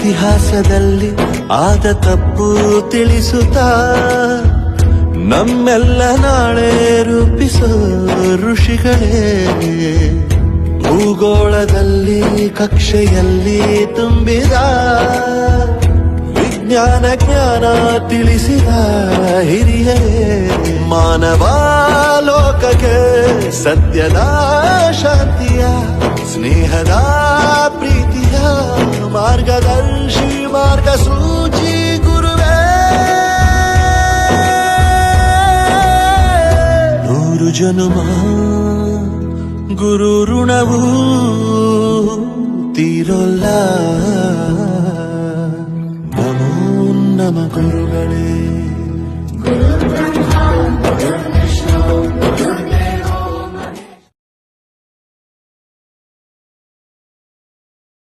ಇತಿಹಾಸದಲ್ಲಿ ಆದ ತಪ್ಪು ತಿಳಿಸುತ್ತಾ ನಮ್ಮೆಲ್ಲ ನಾಳೆ ರೂಪಿಸೋ ಋಷಿಗಳೇ. ಭೂಗೋಳದಲ್ಲಿ ಕಕ್ಷೆಯಲ್ಲಿ ತುಂಬಿದ ವಿಜ್ಞಾನ ಜ್ಞಾನ ತಿಳಿಸಿದ ಹಿರಿಯರೇ. ಮಾನವ ಲೋಕಕ್ಕೆ ಸತ್ಯದ ಶಾಂತಿಯ ಸ್ನೇಹದ ಪ್ರೀತಿಯ ಮಾರ್ಗದರ್ಶಿ ಮಾರ್ಗಸೂಚಿ ಗುರುವೇ. 100 ಜನುಮ ಗುರು ಋಣವು ತೀರೋಲ್ಲ. ನಮೋ ನಮ ಗುರುಗಳೇ. ಗುರು ಬ್ರಹ್ಮ ಗುರು ವಿಷ್ಣು ಗುರು